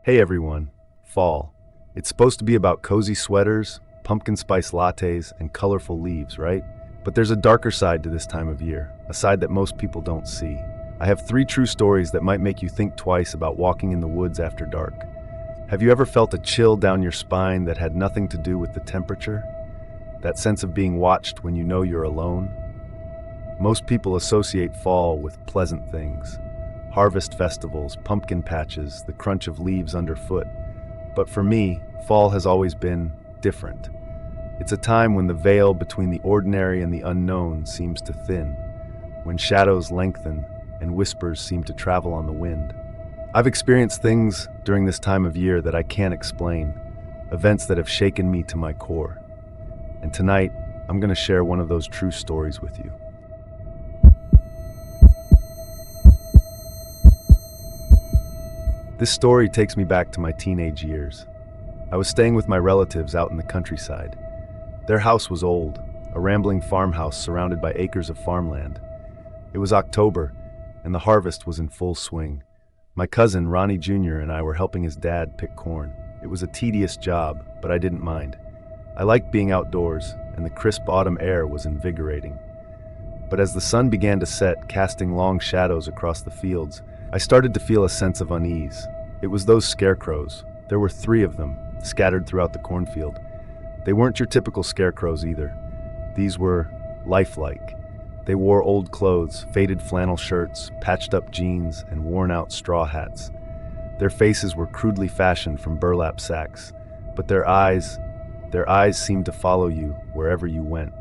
Hey everyone, fall. It's supposed to be about cozy sweaters, pumpkin spice lattes, and colorful leaves, right? But there's a darker side to this time of year, a side that most people don't see. I have 3 true stories that might make you think twice about walking in the woods after dark. Have you ever felt a chill down your spine that had nothing to do with the temperature? That sense of being watched when you know you're alone? Most people associate fall with pleasant things. Harvest festivals, pumpkin patches, the crunch of leaves underfoot. But for me, fall has always been different. It's a time when the veil between the ordinary and the unknown seems to thin, when shadows lengthen and whispers seem to travel on the wind. I've experienced things during this time of year that I can't explain, events that have shaken me to my core. And tonight, I'm going to share one of those true stories with you. This story takes me back to my teenage years. I was staying with my relatives out in the countryside. Their house was old, a rambling farmhouse surrounded by acres of farmland. It was October, and the harvest was in full swing. My cousin, Ronnie Jr., and I were helping his dad pick corn. It was a tedious job, but I didn't mind. I liked being outdoors, and the crisp autumn air was invigorating. But as the sun began to set, casting long shadows across the fields, I started to feel a sense of unease. It was those scarecrows. There were 3 of them, scattered throughout the cornfield. They weren't your typical scarecrows either. These were lifelike. They wore old clothes, faded flannel shirts, patched up jeans, and worn-out straw hats. Their faces were crudely fashioned from burlap sacks, but their eyes seemed to follow you wherever you went.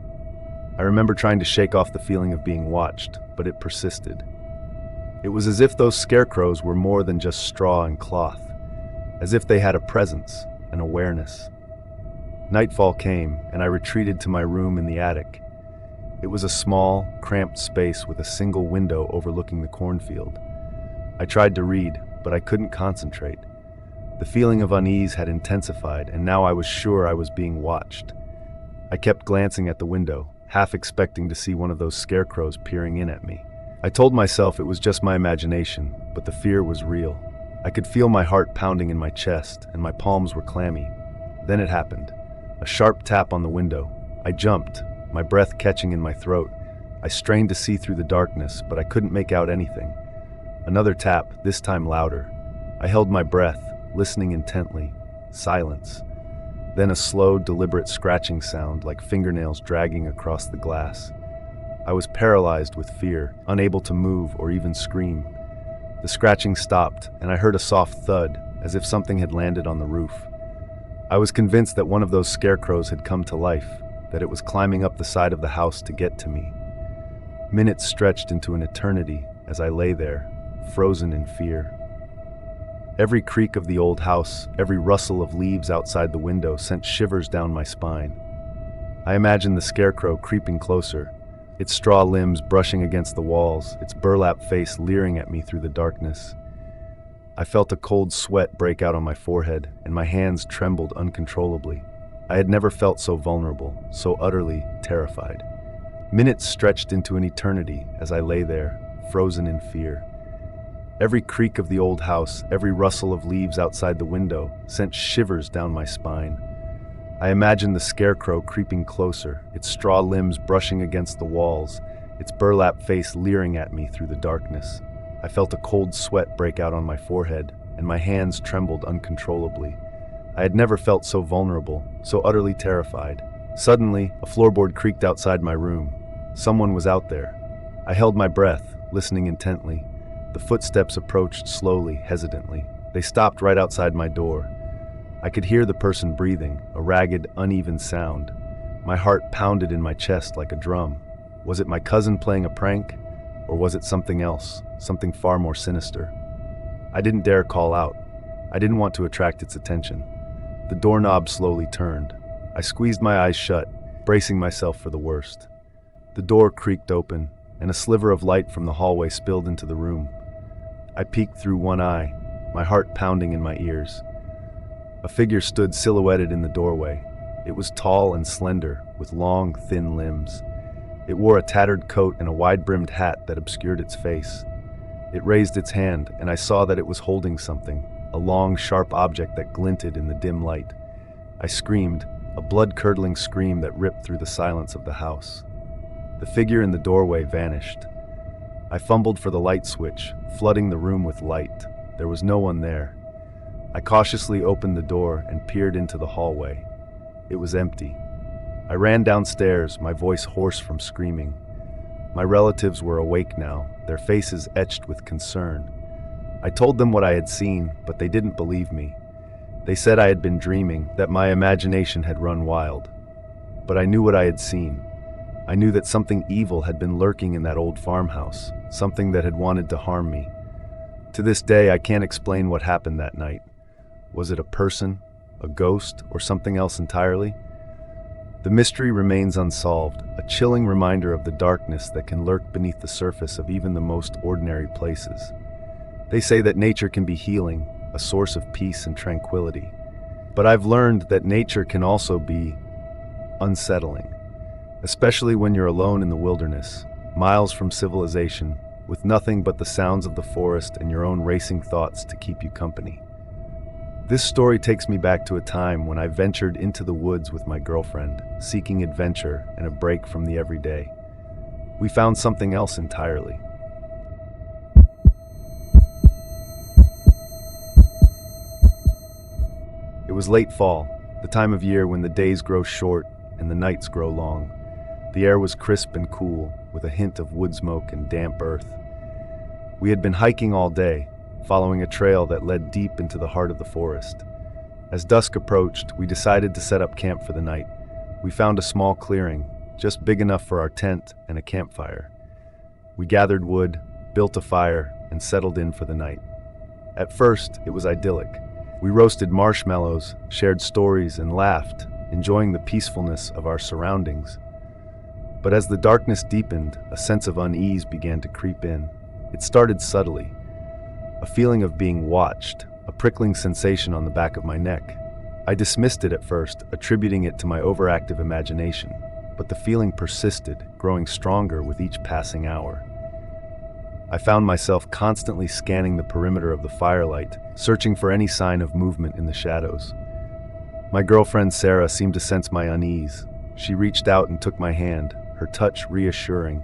I remember trying to shake off the feeling of being watched, but it persisted. It was as if those scarecrows were more than just straw and cloth, as if they had a presence, an awareness. Nightfall came, and I retreated to my room in the attic. It was a small, cramped space with a single window overlooking the cornfield. I tried to read, but I couldn't concentrate. The feeling of unease had intensified, and now I was sure I was being watched. I kept glancing at the window, half expecting to see one of those scarecrows peering in at me. I told myself it was just my imagination, but the fear was real. I could feel my heart pounding in my chest, and my palms were clammy. Then it happened. A sharp tap on the window. I jumped, my breath catching in my throat. I strained to see through the darkness, but I couldn't make out anything. Another tap, this time louder. I held my breath, listening intently. Silence. Then a slow, deliberate scratching sound, like fingernails dragging across the glass. I was paralyzed with fear, unable to move or even scream. The scratching stopped, and I heard a soft thud, as if something had landed on the roof. I was convinced that one of those scarecrows had come to life, that it was climbing up the side of the house to get to me. Minutes stretched into an eternity as I lay there, frozen in fear. Every creak of the old house, every rustle of leaves outside the window sent shivers down my spine. I imagined the scarecrow creeping closer, its straw limbs brushing against the walls, its burlap face leering at me through the darkness. I felt a cold sweat break out on my forehead, and my hands trembled uncontrollably. I had never felt so vulnerable, so utterly terrified. Minutes stretched into an eternity as I lay there, frozen in fear. Every creak of the old house, every rustle of leaves outside the window sent shivers down my spine. I imagined the scarecrow creeping closer, its straw limbs brushing against the walls, its burlap face leering at me through the darkness. I felt a cold sweat break out on my forehead, and my hands trembled uncontrollably. I had never felt so vulnerable, so utterly terrified. Suddenly, a floorboard creaked outside my room. Someone was out there. I held my breath, listening intently. The footsteps approached slowly, hesitantly. They stopped right outside my door. I could hear the person breathing, a ragged, uneven sound. My heart pounded in my chest like a drum. Was it my cousin playing a prank? Or was it something else, something far more sinister? I didn't dare call out. I didn't want to attract its attention. The doorknob slowly turned. I squeezed my eyes shut, bracing myself for the worst. The door creaked open, and a sliver of light from the hallway spilled into the room. I peeked through one eye, my heart pounding in my ears. A figure stood silhouetted in the doorway. It was tall and slender, with long, thin limbs. It wore a tattered coat and a wide-brimmed hat that obscured its face. It raised its hand, and I saw that it was holding something, a long, sharp object that glinted in the dim light. I screamed, a blood-curdling scream that ripped through the silence of the house. The figure in the doorway vanished. I fumbled for the light switch, flooding the room with light. There was no one there. I cautiously opened the door and peered into the hallway. It was empty. I ran downstairs, my voice hoarse from screaming. My relatives were awake now, their faces etched with concern. I told them what I had seen, but they didn't believe me. They said I had been dreaming, that my imagination had run wild. But I knew what I had seen. I knew that something evil had been lurking in that old farmhouse, something that had wanted to harm me. To this day, I can't explain what happened that night. Was it a person, a ghost, or something else entirely? The mystery remains unsolved, a chilling reminder of the darkness that can lurk beneath the surface of even the most ordinary places. They say that nature can be healing, a source of peace and tranquility. But I've learned that nature can also be unsettling, especially when you're alone in the wilderness, miles from civilization, with nothing but the sounds of the forest and your own racing thoughts to keep you company. This story takes me back to a time when I ventured into the woods with my girlfriend, seeking adventure and a break from the everyday. We found something else entirely. It was late fall, the time of year when the days grow short and the nights grow long. The air was crisp and cool, with a hint of wood smoke and damp earth. We had been hiking all day, following a trail that led deep into the heart of the forest. As dusk approached, we decided to set up camp for the night. We found a small clearing, just big enough for our tent and a campfire. We gathered wood, built a fire, and settled in for the night. At first, it was idyllic. We roasted marshmallows, shared stories, and laughed, enjoying the peacefulness of our surroundings. But as the darkness deepened, a sense of unease began to creep in. It started subtly. A feeling of being watched, a prickling sensation on the back of my neck. I dismissed it at first, attributing it to my overactive imagination, but the feeling persisted, growing stronger with each passing hour. I found myself constantly scanning the perimeter of the firelight, searching for any sign of movement in the shadows. My girlfriend Sarah seemed to sense my unease. She reached out and took my hand, her touch reassuring.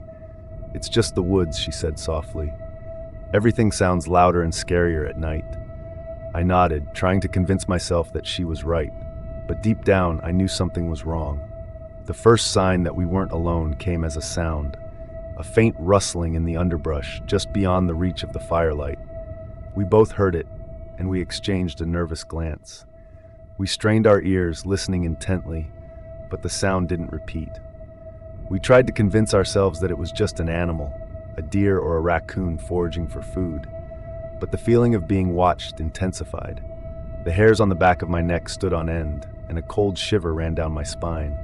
"It's just the woods," she said softly. "Everything sounds louder and scarier at night." I nodded, trying to convince myself that she was right. But deep down, I knew something was wrong. The first sign that we weren't alone came as a sound, a faint rustling in the underbrush just beyond the reach of the firelight. We both heard it, and we exchanged a nervous glance. We strained our ears, listening intently, but the sound didn't repeat. We tried to convince ourselves that it was just an animal, a deer or a raccoon foraging for food. But the feeling of being watched intensified. The hairs on the back of my neck stood on end, and a cold shiver ran down my spine.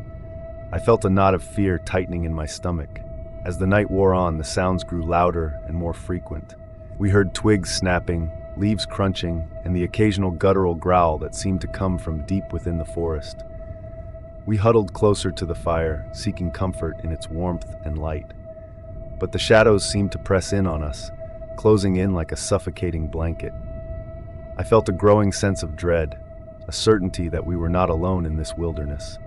I felt a knot of fear tightening in my stomach. As the night wore on, the sounds grew louder and more frequent. We heard twigs snapping, leaves crunching, and the occasional guttural growl that seemed to come from deep within the forest. We huddled closer to the fire, seeking comfort in its warmth and light. But the shadows seemed to press in on us, closing in like a suffocating blanket. I felt a growing sense of dread, a certainty that we were not alone in this wilderness.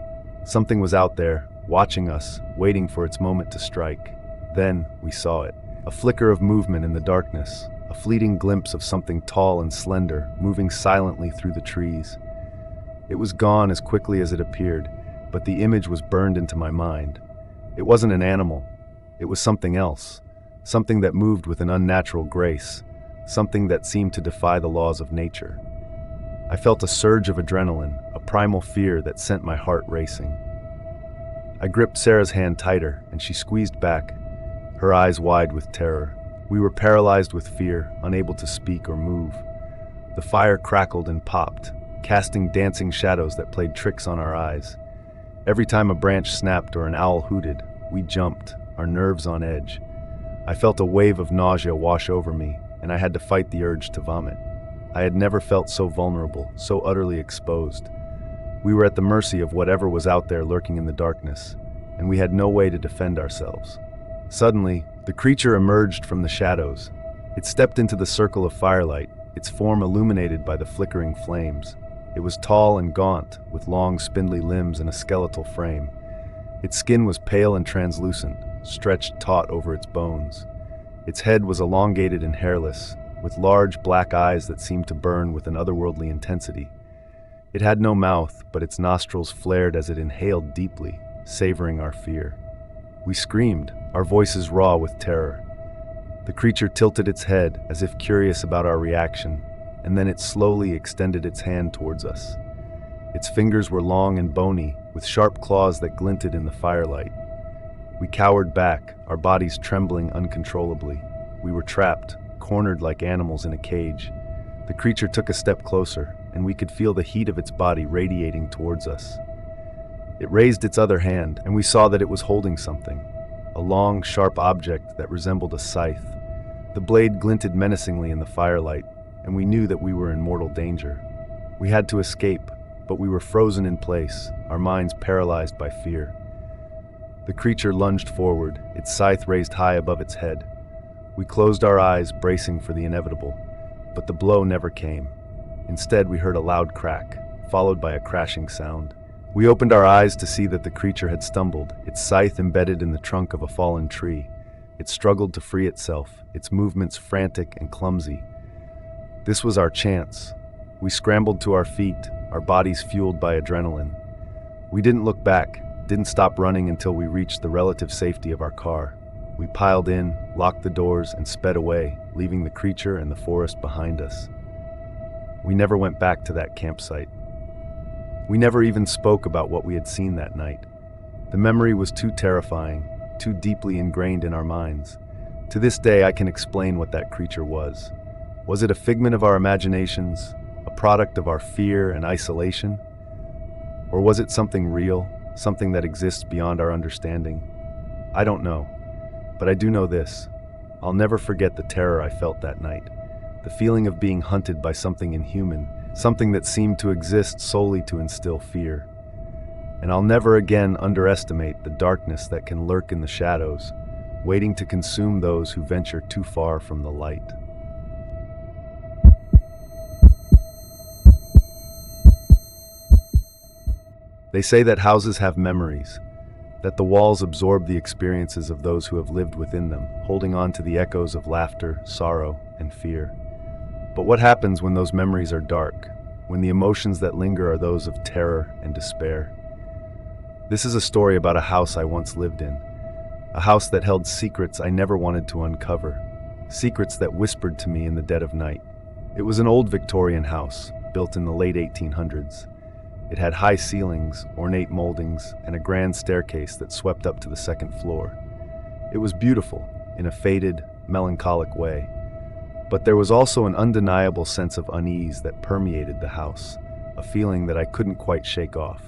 Something was out there, watching us, waiting for its moment to strike. Then we saw it, a flicker of movement in the darkness, a fleeting glimpse of something tall and slender, moving silently through the trees. It was gone as quickly as it appeared, but the image was burned into my mind. It wasn't an animal. It was something else, something that moved with an unnatural grace, something that seemed to defy the laws of nature. I felt a surge of adrenaline, a primal fear that sent my heart racing. I gripped Sarah's hand tighter, and she squeezed back, her eyes wide with terror. We were paralyzed with fear, unable to speak or move. The fire crackled and popped, casting dancing shadows that played tricks on our eyes. Every time a branch snapped or an owl hooted, we jumped, our nerves on edge. I felt a wave of nausea wash over me, and I had to fight the urge to vomit. I had never felt so vulnerable, so utterly exposed. We were at the mercy of whatever was out there lurking in the darkness, and we had no way to defend ourselves. Suddenly, the creature emerged from the shadows. It stepped into the circle of firelight, its form illuminated by the flickering flames. It was tall and gaunt, with long, spindly limbs and a skeletal frame. Its skin was pale and translucent, stretched taut over its bones. Its head was elongated and hairless, with large black eyes that seemed to burn with an otherworldly intensity. It had no mouth, but its nostrils flared as it inhaled deeply, savoring our fear. We screamed, our voices raw with terror. The creature tilted its head, as if curious about our reaction, and then it slowly extended its hand towards us. Its fingers were long and bony, with sharp claws that glinted in the firelight. We cowered back, our bodies trembling uncontrollably. We were trapped, cornered like animals in a cage. The creature took a step closer, and we could feel the heat of its body radiating towards us. It raised its other hand, and we saw that it was holding something, a long, sharp object that resembled a scythe. The blade glinted menacingly in the firelight, and we knew that we were in mortal danger. We had to escape, but we were frozen in place, our minds paralyzed by fear. The creature lunged forward, its scythe raised high above its head. We closed our eyes, bracing for the inevitable, but the blow never came. Instead, we heard a loud crack, followed by a crashing sound. We opened our eyes to see that the creature had stumbled, its scythe embedded in the trunk of a fallen tree. It struggled to free itself, its movements frantic and clumsy. This was our chance. We scrambled to our feet, our bodies fueled by adrenaline. We didn't look back, didn't stop running until we reached the relative safety of our car. We piled in, locked the doors, and sped away, leaving the creature and the forest behind us. We never went back to that campsite. We never even spoke about what we had seen that night. The memory was too terrifying, too deeply ingrained in our minds. To this day, I can explain what that creature was. Was it a figment of our imaginations, a product of our fear and isolation? Or was it something real, something that exists beyond our understanding? I don't know, but I do know this. I'll never forget the terror I felt that night, the feeling of being hunted by something inhuman, something that seemed to exist solely to instill fear. And I'll never again underestimate the darkness that can lurk in the shadows, waiting to consume those who venture too far from the light. They say that houses have memories, that the walls absorb the experiences of those who have lived within them, holding on to the echoes of laughter, sorrow, and fear. But what happens when those memories are dark, when the emotions that linger are those of terror and despair? This is a story about a house I once lived in, a house that held secrets I never wanted to uncover, secrets that whispered to me in the dead of night. It was an old Victorian house, built in the late 1800s. It had high ceilings, ornate moldings, and a grand staircase that swept up to the second floor. It was beautiful, in a faded, melancholic way. But there was also an undeniable sense of unease that permeated the house, a feeling that I couldn't quite shake off.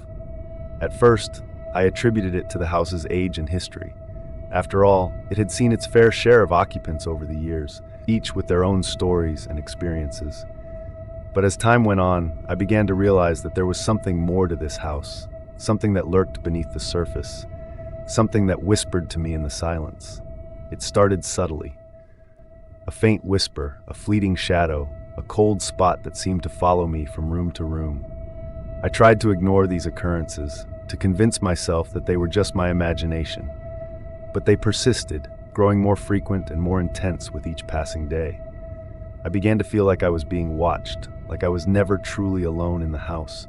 At first, I attributed it to the house's age and history. After all, it had seen its fair share of occupants over the years, each with their own stories and experiences. But as time went on, I began to realize that there was something more to this house, something that lurked beneath the surface, something that whispered to me in the silence. It started subtly. A faint whisper, a fleeting shadow, a cold spot that seemed to follow me from room to room. I tried to ignore these occurrences, to convince myself that they were just my imagination. But they persisted, growing more frequent and more intense with each passing day. I began to feel like I was being watched, like I was never truly alone in the house.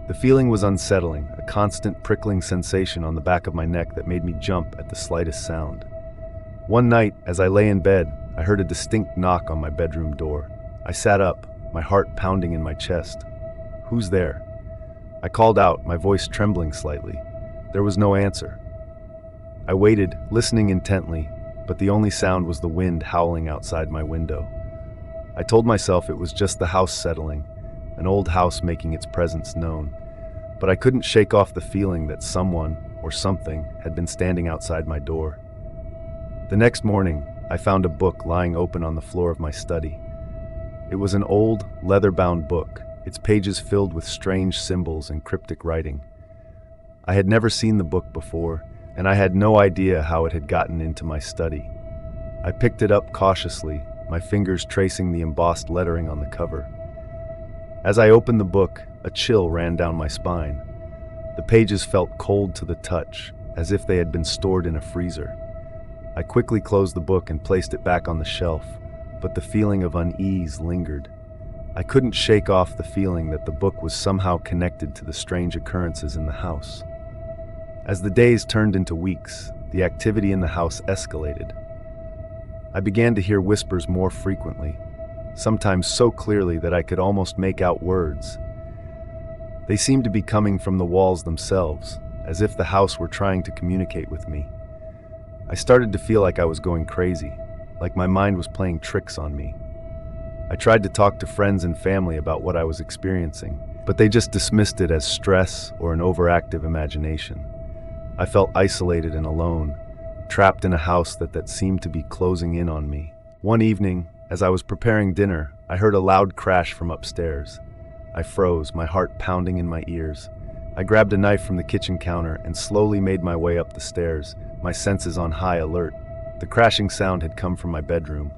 The feeling was unsettling, a constant prickling sensation on the back of my neck that made me jump at the slightest sound. One night, as I lay in bed, I heard a distinct knock on my bedroom door. I sat up, my heart pounding in my chest. "Who's there?" I called out, my voice trembling slightly. There was no answer. I waited, listening intently, but the only sound was the wind howling outside my window. I told myself it was just the house settling, an old house making its presence known. But I couldn't shake off the feeling that someone, or something, had been standing outside my door. The next morning, I found a book lying open on the floor of my study. It was an old, leather-bound book, its pages filled with strange symbols and cryptic writing. I had never seen the book before, and I had no idea how it had gotten into my study. I picked it up cautiously, my fingers tracing the embossed lettering on the cover. As I opened the book, a chill ran down my spine. The pages felt cold to the touch, as if they had been stored in a freezer. I quickly closed the book and placed it back on the shelf, but the feeling of unease lingered. I couldn't shake off the feeling that the book was somehow connected to the strange occurrences in the house. As the days turned into weeks, the activity in the house escalated. I began to hear whispers more frequently, sometimes so clearly that I could almost make out words. They seemed to be coming from the walls themselves, as if the house were trying to communicate with me. I started to feel like I was going crazy, like my mind was playing tricks on me. I tried to talk to friends and family about what I was experiencing, but they just dismissed it as stress or an overactive imagination. I felt isolated and alone, trapped in a house that seemed to be closing in on me. One evening, as I was preparing dinner, I heard a loud crash from upstairs. I froze, my heart pounding in my ears. I grabbed a knife from the kitchen counter and slowly made my way up the stairs, my senses on high alert. The crashing sound had come from my bedroom.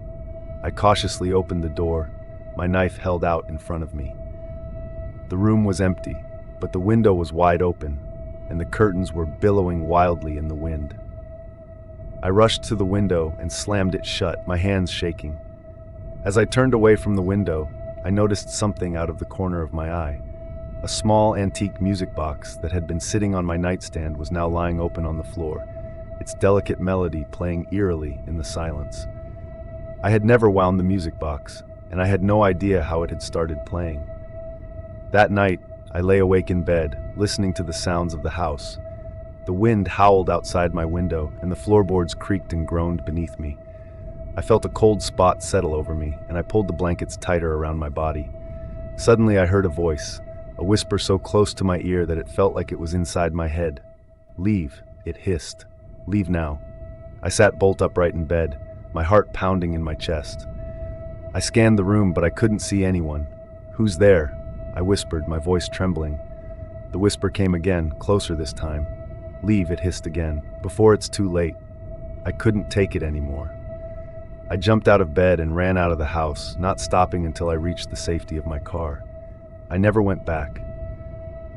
I cautiously opened the door, my knife held out in front of me. The room was empty, but the window was wide open, and the curtains were billowing wildly in the wind. I rushed to the window and slammed it shut, my hands shaking. As I turned away from the window, I noticed something out of the corner of my eye. A small antique music box that had been sitting on my nightstand was now lying open on the floor, its delicate melody playing eerily in the silence. I had never wound the music box, and I had no idea how it had started playing. That night, I lay awake in bed, listening to the sounds of the house. The wind howled outside my window, and the floorboards creaked and groaned beneath me. I felt a cold spot settle over me, and I pulled the blankets tighter around my body. Suddenly I heard a voice, a whisper so close to my ear that it felt like it was inside my head. "Leave," it hissed. "Leave now." I sat bolt upright in bed, my heart pounding in my chest. I scanned the room, but I couldn't see anyone. "Who's there?" I whispered, my voice trembling. The whisper came again, closer this time. "Leave," it hissed again, "before it's too late." I couldn't take it anymore. I jumped out of bed and ran out of the house, not stopping until I reached the safety of my car. I never went back.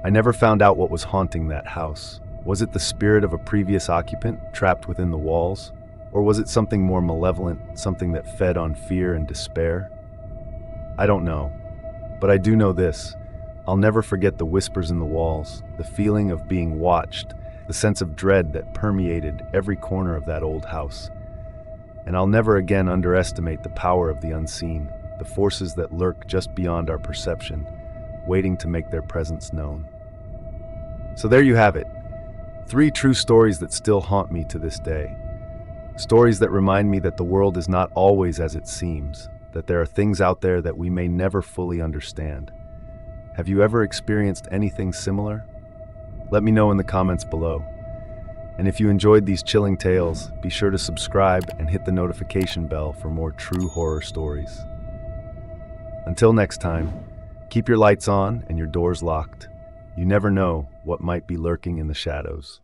I never found out what was haunting that house. Was it the spirit of a previous occupant trapped within the walls? Or was it something more malevolent, something that fed on fear and despair? I don't know. But I do know this. I'll never forget the whispers in the walls, the feeling of being watched, the sense of dread that permeated every corner of that old house. And I'll never again underestimate the power of the unseen, the forces that lurk just beyond our perception, waiting to make their presence known. So there you have it. 3 true stories that still haunt me to this day. Stories that remind me that the world is not always as it seems, that there are things out there that we may never fully understand. Have you ever experienced anything similar? Let me know in the comments below. And if you enjoyed these chilling tales, be sure to subscribe and hit the notification bell for more true horror stories. Until next time, keep your lights on and your doors locked. You never know what might be lurking in the shadows.